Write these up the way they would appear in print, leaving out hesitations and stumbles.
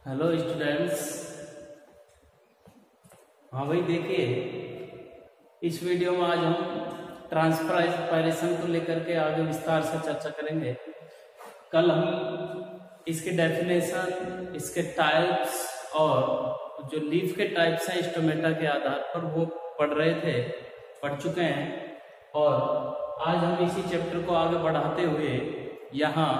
Hello students. हाँ भाई, देखिए इस वीडियो में आज हम ट्रांसपायरेशन को लेकर के आगे विस्तार से चर्चा करेंगे। कल हम इसके डेफिनेशन, इसके टाइप्स और जो लीफ के टाइप्स हैं स्टोमेटा के आधार पर वो पढ़ चुके हैं और आज हम इसी चैप्टर को आगे बढ़ाते हुए यहाँ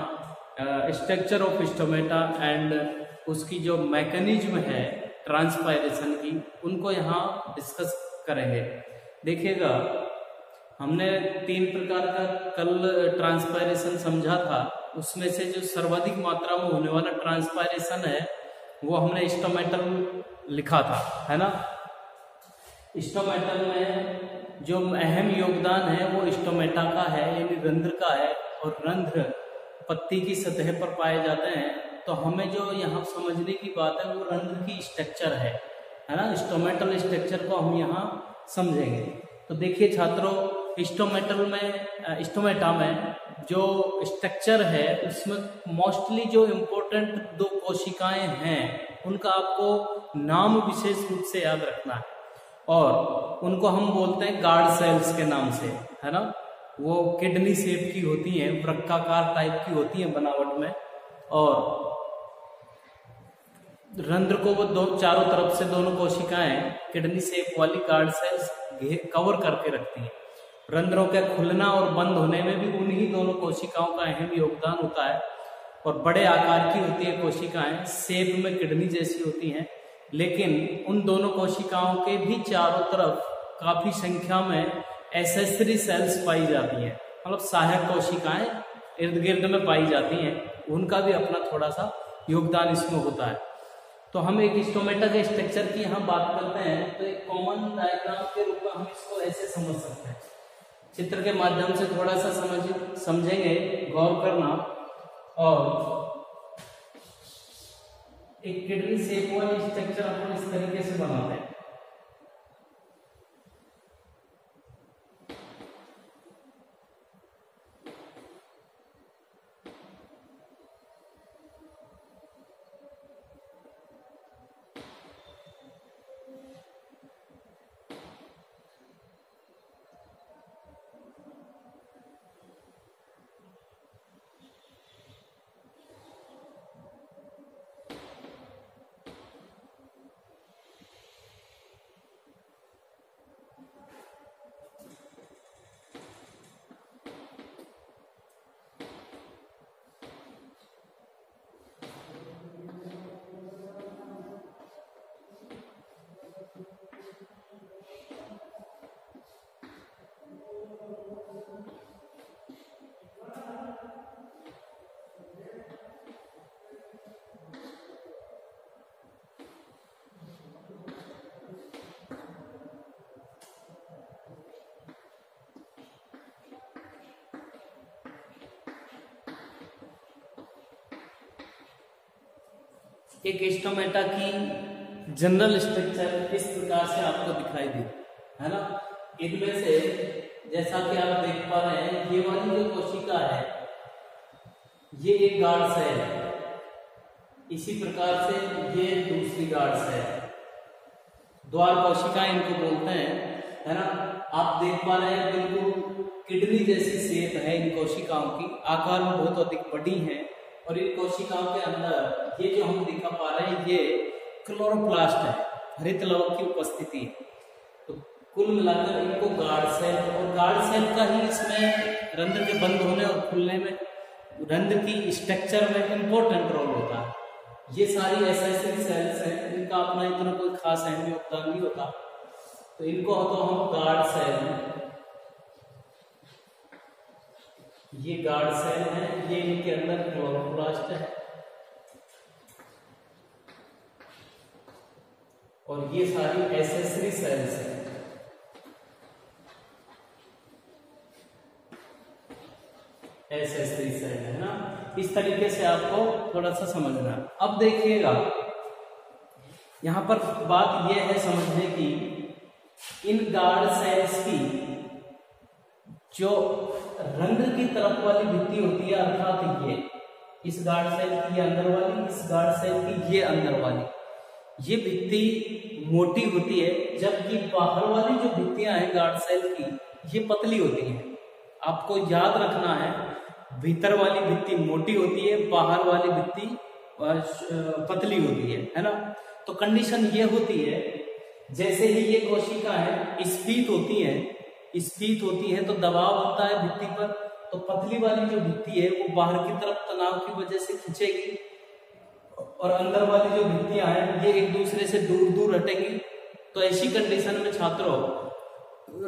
स्ट्रक्चर ऑफ स्टोमेटा एंड उसकी जो मैकेनिज्म है ट्रांसपायरेशन की, उनको यहाँ डिस्कस करेंगे। देखिएगा, हमने 3 प्रकार का कल ट्रांसपायरेशन समझा था। उसमें से जो सर्वाधिक मात्रा में होने वाला ट्रांसपायरेशन है वो हमने स्टोमेटल लिखा था, है ना। स्टोमेटल में जो अहम योगदान है वो स्टोमेटा का है, यानी रंध्र का है, और रंध्र पत्ती की सतह पर पाए जाते हैं। तो हमें जो यहाँ समझने की बात है वो रंध्र की स्ट्रक्चर है ना। स्टोमेटल स्ट्रक्चर को हम यहाँ समझेंगे। तो देखिए छात्रों, स्टोमेटा में जो स्ट्रक्चर है उसमें मोस्टली जो इम्पोर्टेंट 2 कोशिकाएं हैं उनका आपको नाम विशेष रूप से याद रखना है और उनको हम बोलते हैं गार्ड सेल्स के नाम से, है ना। वो किडनी शेप की होती हैं, वृक्काकार टाइप की होती हैं बनावट में, और रंध्र को वो चारों तरफ से दोनों कोशिकाएं किडनी शेप वाली गार्ड सेल्स कवर करके रखती हैं। रंध्रों के खुलना और बंद होने में भी उन्हीं दोनों कोशिकाओं का अहम योगदान होता है। और बड़े आकार की होती है कोशिकाएं, शेप में किडनी जैसी होती हैं, लेकिन उन दोनों कोशिकाओं के भी चारों तरफ काफी संख्या में एसेसरी सेल्स पाई जाती हैं, मतलब सहायक कोशिकाएं इर्द गिर्द में पाई जाती हैं। उनका भी अपना थोड़ा सा योगदान इसमें होता है। तो हम एक स्टोमेटा के स्ट्रक्चर की यहाँ बात करते हैं तो एक कॉमन डायग्राम के रूप में हम इसको ऐसे समझ सकते हैं। चित्र के माध्यम से थोड़ा सा समझेंगे, गौर करना। और एक किडनी शेप वाली स्ट्रक्चर अपन इस तरीके से बनाते हैं। एक स्टोमेटा की जनरल स्ट्रक्चर इस प्रकार से आपको दिखाई दे, है ना। इनमें से जैसा कि आप देख पा रहे हैं, ये वाली जो कोशिका है ये एक गार्ड सेल है। इसी प्रकार से ये दूसरी गार्ड सेल है, द्वार कोशिकाएं इनको बोलते हैं, है ना। आप देख पा रहे हैं बिल्कुल किडनी जैसी शेप है इन कोशिकाओं की, आकार में बहुत अधिक बड़ी है। और इन कोशिकाओं के अंदर ये जो हम दिखा पा रहे हैं ये क्लोरोप्लास्ट है, हरित लवक की उपस्थिति है। तो कुल मिलाकर इनको गार्ड सेल, और गार्ड सेल का ही इसमें रंध्र के बंद होने और खुलने में, रंध्र की स्ट्रक्चर में इंपॉर्टेंट रोल होता है। ये सारी एसेसरी सेल्स हैं, इनका अपना इतना कोई खास अहम योगदान नहीं होता। तो इनको तो हम गार्ड सेल, ये गार्ड सेल है, ये इनके अंदर क्लोरोप्लास्ट है, और ये सारी एसेसरी सेल्स हैं। एसेसरी सेल है ना। इस तरीके से आपको थोड़ा सा समझना। अब देखिएगा, यहां पर बात यह है समझने की, इन गार्ड सेल्स की जो रंध्र की तरफ वाली भित्ति होती है, अर्थात इस गार्ड सेल की ये अंदर वाली, इस गार्ड सेल की ये अंदर वाली, ये भित्ति मोटी होती है, जबकि बाहर वाली जो भित्तियां हैं गार्ड सेल की ये पतली होती हैं। आपको याद रखना है, भीतर वाली भित्ति मोटी होती है, बाहर वाली भित्ति पतली होती है ना। तो कंडीशन ये होती है, जैसे ही ये कोशिका है स्फीत होती है तो दबाव होता है भित्ति पर, तो पतली वाली जो भित्ति है वो बाहर की तरफ तनाव की वजह से खिंचेगी और अंदर वाली जो भित्तियां हैं ये एक दूसरे से दूर दूर हटेंगी। तो ऐसी कंडीशन में छात्रों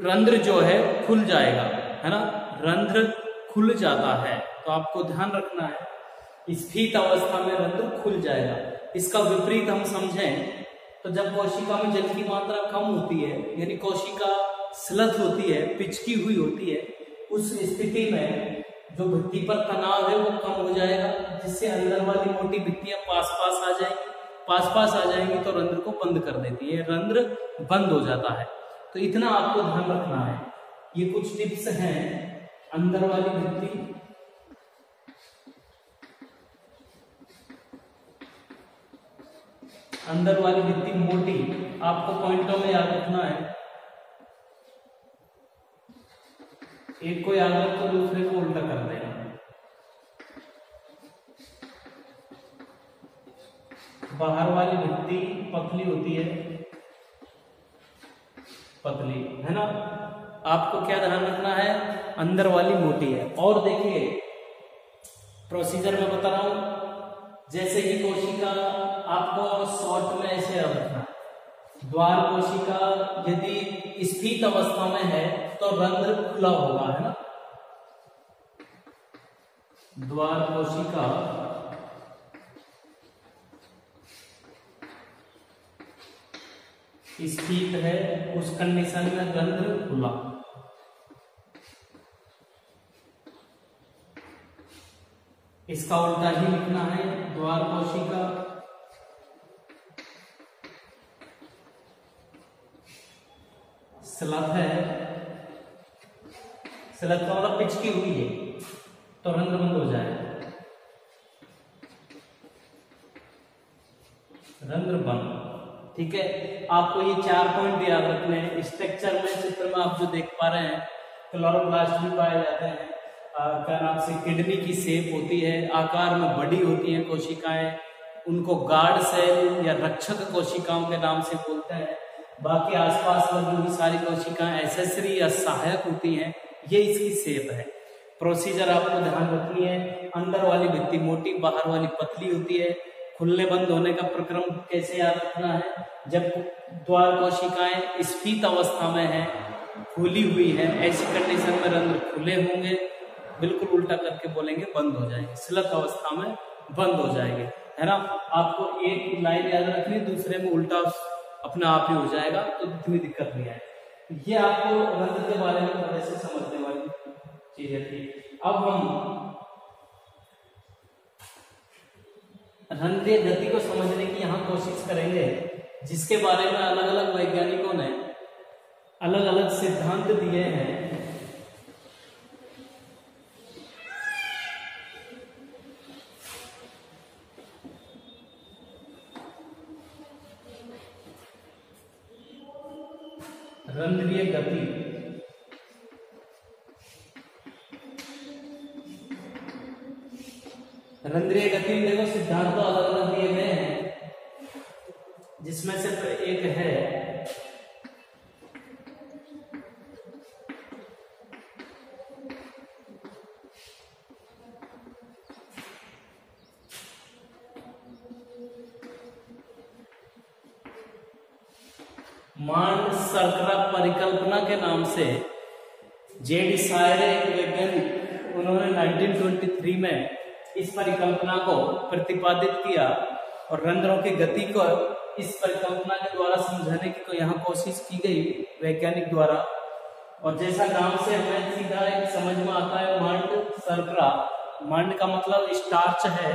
रंध्र जो है खुल जाएगा, है ना, रंध्र खुल जाता है। तो आपको ध्यान रखना है, स्फीत अवस्था में रंध्र खुल जाएगा। इसका विपरीत हम समझें तो जब कोशिका में जल की मात्रा कम होती है, यानी कोशिका स्लथ होती है, पिचकी हुई होती है, उस स्थिति में जो भित्ति पर तनाव है वो कम हो जाएगा, जिससे अंदर वाली मोटी भित्तियां पास पास आ जाएंगी तो रंध्र को बंद कर देती है, रंध्र बंद हो जाता है। तो इतना आपको ध्यान रखना है। ये कुछ टिप्स हैं। अंदर वाली भित्ति, अंदर वाली भित्ति मोटी, आपको पॉइंटों में याद रखना है। एक को याद रख तो दूसरे को उल्टा कर देना। बाहर वाली भित्ति पतली होती है, पतली, है ना। आपको क्या ध्यान रखना है, अंदर वाली मोटी है। और देखिए प्रोसीजर में बता रहा हूं, जैसे ही कोशिका, आपको शॉर्ट में ऐसे याद रखना है, द्वार कोशिका यदि स्फीत अवस्था में है तो रंध्र खुला होगा, है ना। द्वार कोशिका स्फीत है, उस कंडीशन में रंध्र खुला। इसका उल्टा ही लिखना है, द्वार कोशिका स्लथ है, स्लथ का मतलब पिचकी हुई है, तो रंध्र बंद हो जाएगा, रंध्र बंद। ठीक है, आपको ये 4 पॉइंट याद रखने हैं। स्ट्रक्चर में, चित्र में आप जो देख पा रहे हैं, क्लोरोप्लास्ट भी पाए जाते हैं, क्या नाम से किडनी की शेप होती है, आकार में बड़ी होती हैं कोशिकाएं, उनको गार्ड सेल या रक्षक कोशिकाओं के नाम से बोलते हैं। बाकी आसपास लगी हुई सारी कोशिकाएं एसेसरी या सहायक होती हैं, ये इसकी शेप है। प्रोसीजर आपको ध्यान रखनी है, अंदर वाली भित्ति मोटी, बाहर वाली पतली होती है। खुलने बंद होने का प्रक्रम कैसे याद रखना है, जब द्वार कोशिकाएं स्फीत अवस्था में है, खुली हुई है, ऐसी कंडीशन में रंध्र खुले होंगे, बिल्कुल उल्टा करके बोलेंगे बंद हो जाएंगे, स्लथ अवस्था में बंद हो जाएंगे, है ना। आपको एक लाइन याद रखनी, दूसरे में उल्टा अपने आप ही हो जाएगा, तो इतनी दिक्कत नहीं आएगी। ये आपको रंध्र के बारे में थोड़े से समझने वाली चीजें थी। अब हम रंध्रीय गति को समझने की यहाँ कोशिश करेंगे, जिसके बारे में अलग अलग वैज्ञानिकों ने अलग अलग सिद्धांत दिए हैं। रंध्रीय गति, रंध्रीय गति में देखो सिद्धांत तो अलग अलग दिए गए हैं, जिसमें से एक है मांड-सर्करा परिकल्पना के नाम से जेडी सायरे एक वैज्ञानिक, उन्होंने 1923 में इस परिकल्पना को प्रतिपादित किया और रंध्रों की गति को इस परिकल्पना के द्वारा समझाने की यहाँ कोशिश की गई वैज्ञानिक द्वारा। और जैसा नाम से हमें सीधा एक समझ में आता है, मांड-सर्करा, मांड का मतलब स्टार्च है,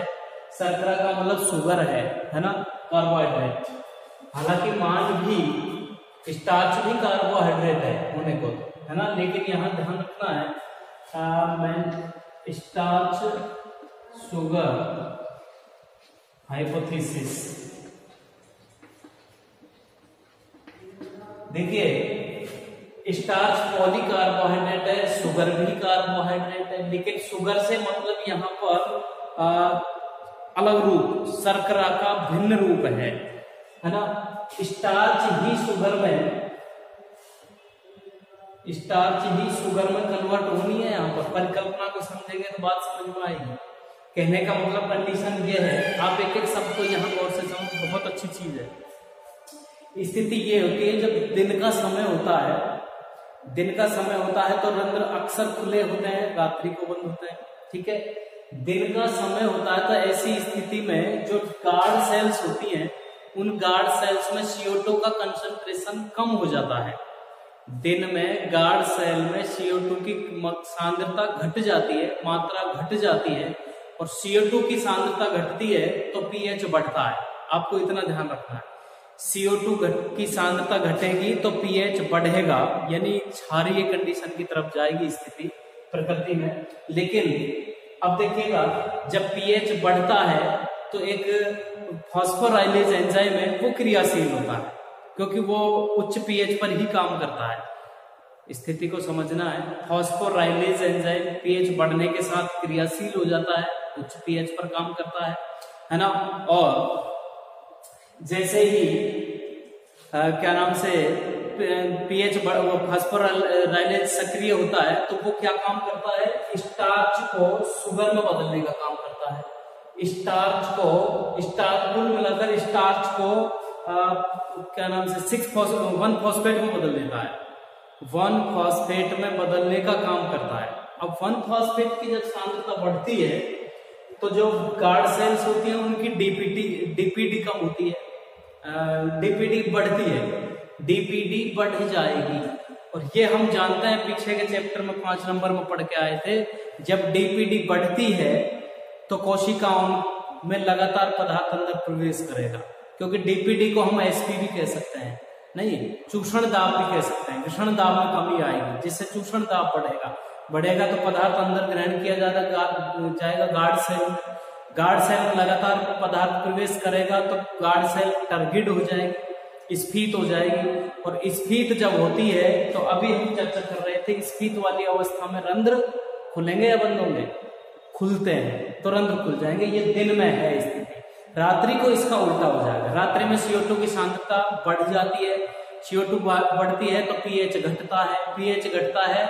सर्करा का मतलब शुगर है ना, कार्बोहाइड्रेट। हालांकि मांड भी, स्टार्च भी कार्बोहाइड्रेट है होने को, है ना, लेकिन यहाँ ध्यान रखना है, स्टार्च शुगर हाइपोथेसिस। देखिए स्टार्च पॉलीकार्बोहाइड्रेट है, शुगर भी कार्बोहाइड्रेट है, लेकिन शुगर से मतलब यहाँ पर अलग रूप, शर्करा का भिन्न रूप है ना। स्टार्च ही शुगर में कन्वर्ट होनी है। यहाँ पर परिकल्पना को समझेंगे तो बात समझ में आएगी। कहने का मतलब कंडीशन ये है, आप एक एक शब्द को यहाँ गौर से समझो, बहुत अच्छी चीज है। स्थिति ये होती है जब दिन का समय होता है तो रंध्र अक्सर खुले होते हैं, रात्रि को बंद होते हैं। ठीक है, दिन का समय होता है तो ऐसी स्थिति में जो गार्ड सेल्स होती हैं, उन गार्ड सेल्स में CO2 का कंसंट्रेशन कम हो जाता है। दिन में गार्ड सेल में CO2 की सांद्रता घट जाती है, मात्रा घट जाती है, और CO2 की सांद्रता घटती है तो pH बढ़ता है। आपको इतना ध्यान रखना है, CO2 की सांद्रता घटेगी तो pH बढ़ेगा, यानी क्षारीय कंडीशन की तरफ जाएगी स्थिति प्रकृति में। लेकिन अब देखिएगा जब pH बढ़ता है तो एक फॉस्फोराइलेज एंजाइम है, वो क्रियाशील होता है, क्योंकि वो उच्च pH पर ही काम करता है। स्थिति को समझना है, फॉस्फोराइलेज एंजाइम pH बढ़ने के साथ क्रियाशील हो जाता है, उच्च pH पर काम करता है ना। और जैसे ही pH फॉस्फोराइलेज सक्रिय होता है तो वो क्या काम करता है, स्टार्च को शुगर में बदलने का काम करता है। कुल मिलाकर स्टार्च को 1 फॉस्फेट में बदल देता है, 1 फॉस्फेट में बदलने का काम करता है। अब 1 फॉस्फेट की जब सांद्रता बढ़ती है तो जो गार्ड सेल्स होती हैं उनकी डीपीडी कम होती है, डीपीडी बढ़ती है, डीपीडी बढ़ जाएगी। और ये हम जानते हैं, पीछे के चैप्टर में 5 नंबर में पढ़ के आए थे, जब डीपीडी बढ़ती है तो कोशिकाओं में लगातार पदार्थ अंदर प्रवेश करेगा, क्योंकि डीपीडी को हम एसपी भी कह सकते हैं, नहीं चूषण दाब भी कह सकते हैं। घर्षण दाब में कमी आएगी, जिससे चूषण दाब बढ़ेगा तो पदार्थ अंदर ग्रहण किया जाएगा गार्ड सेल में लगातार पदार्थ प्रवेश करेगा तो गार्ड सेल टर्गिड हो जाएगी, स्फीत हो जाएगी। और स्फीत जब होती है तो अभी हम चर्चा कर रहे थे, स्फीत वाली अवस्था में रंध्र खुलेंगे या बंद होंगे, खुलते हैं तो रंध्र खुल जाएंगे। ये दिन में है स्थिति। रात्रि को इसका उल्टा हो जाएगा, रात्रि में CO2 की सांद्रता बढ़ जाती है, CO2 बढ़ती है तो pH घटता है, pH घटता है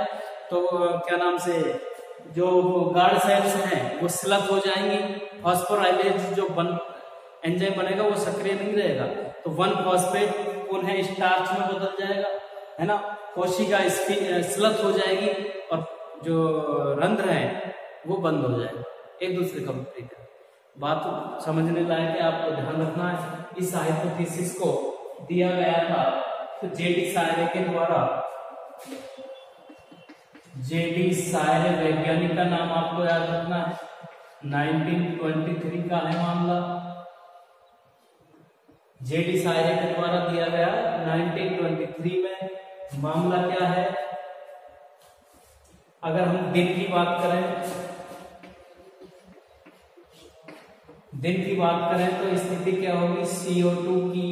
तो जो गार्ड सेल्स हैं वो स्लग हो जाएंगी, फॉस्फोराइलेज जो एंजाइम बनेगा वो सक्रिय नहीं रहेगा, तो 1 फॉस्फेट पुनः स्टार्च में बदल जाएगा, है ना। कोशिका स्लग हो जाएगी और जो रंध्र है वो बंद हो जाएगा, एक दूसरे का विपरीत है। बात समझने लायक है, आपको ध्यान रखना है। इस हाइपोथेसिस को दिया गया था तो जेडी सायरे के द्वारा, जेडी सायरे वैज्ञानिक का नाम आपको याद रखना है, 1923 का है मामला। जेडी सायरे के द्वारा दिया गया 1923 में। मामला क्या है, अगर हम दिन की बात करें तो स्थिति क्या होगी, CO2 की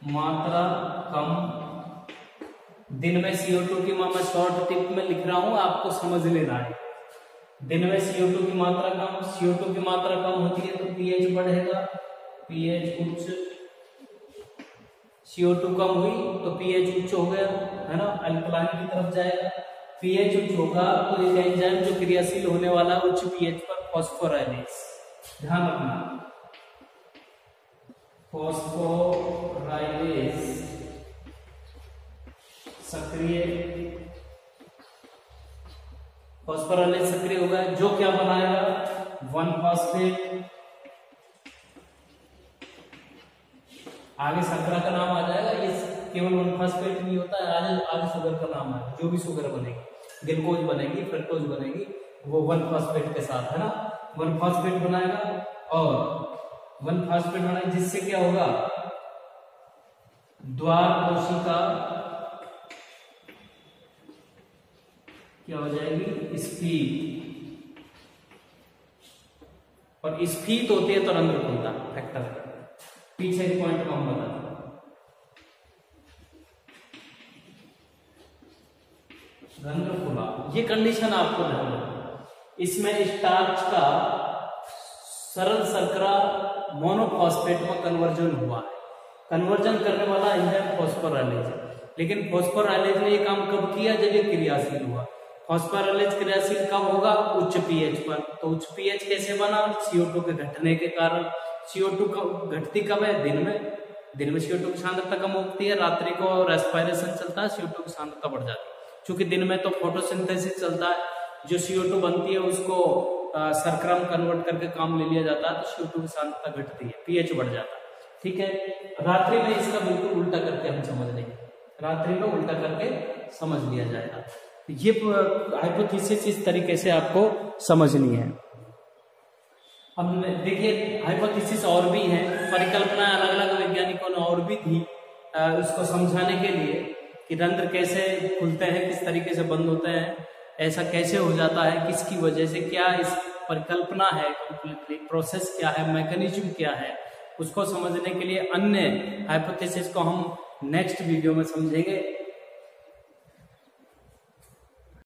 मात्रा कम। दिन में CO2 की मैं शॉर्ट टिप में लिख रहा हूं, आपको समझ लेना है। दिन में CO2 की मात्रा कम, CO2 की मात्रा कम होती है तो pH बढ़ेगा, pH उच्च, CO2 कम हुई तो pH उच्च हो गया, है ना, अल्कलाइन की तरफ जाएगा। pH उच्च होगा तो एक एंजाइम जो क्रियाशील होने वाला उच्च pH पर फॉस्फोराइलेज, ध्यान रखना, फॉस्फोराइलेज सक्रिय होगा, जो क्या बनाएगा, 1 फॉस्फेट। आगे शर्करा का नाम आ जाएगा, ये केवल 1 फॉस्फेट नहीं होता है, आगे शुगर का नाम है, जो भी शुगर बनेगी, ग्लूकोज बनेगी, फ्रक्टोज बनेगी, वो 1 फॉस्फेट के साथ, है ना, 1 फॉस्फेट बनाएगा। और 1 फॉस्फेट बनाएगा जिससे क्या होगा, द्वार कोशिका क्या हो जाएगी, स्फीत, और स्फीत होती है तो रंध्र खुलता फैक्टर। पीछे के पॉइंट में हम बताते हैं। रंध्र खुला, ये कंडीशन आपको ध्यान रखना। इसमें स्टार्च का सरल शर्करा मोनोफॉस्फेट में कन्वर्जन हुआ है। कन्वर्जन करने वाला एंजाइम फॉस्फोराइलेज है। लेकिन फॉस्फोराइलेज ने ये काम कब किया? जब ये क्रियाशील हुआ। फॉस्फोराइलेज क्रियाशील कब होगा? उच्च पीएच पर। तो उच्च पीएच कैसे बना? CO2 के घटने के कारण। CO2 घटती कब है? दिन में। दिन में CO2 की सांद्रता कम होती है, रात्रि को रेस्पिरेशन चलता है, CO2 की सांद्रता बढ़ जाती है। क्योंकि दिन में तो फोटोसिंथेसिस चलता है, जो CO2 बनती है उसको शर्करा में कन्वर्ट करके काम ले लिया जाता है, तो CO2 की सांद्रता घटती है, पीएच बढ़ जाता है। ठीक है, रात्रि में इसका बिल्कुल उल्टा करके हम समझ लेंगे, रात्रि में उल्टा करके समझ लिया जाएगा। ये हाइपोथेसिस इस तरीके से आपको समझनी है। अब देखिए हाइपोथेसिस और भी हैं, परिकल्पना अलग अलग वैज्ञानिकों ने और भी थी उसको समझाने के लिए कि रंध्र कैसे खुलते हैं, किस तरीके से बंद होते हैं, ऐसा कैसे हो जाता है, किसकी वजह से, क्या इस परिकल्पना है, कंप्लीटली प्रोसेस क्या है, मैकेनिज्म क्या है, उसको समझने के लिए अन्य हाइपोथेसिस को हम नेक्स्ट वीडियो में समझेंगे।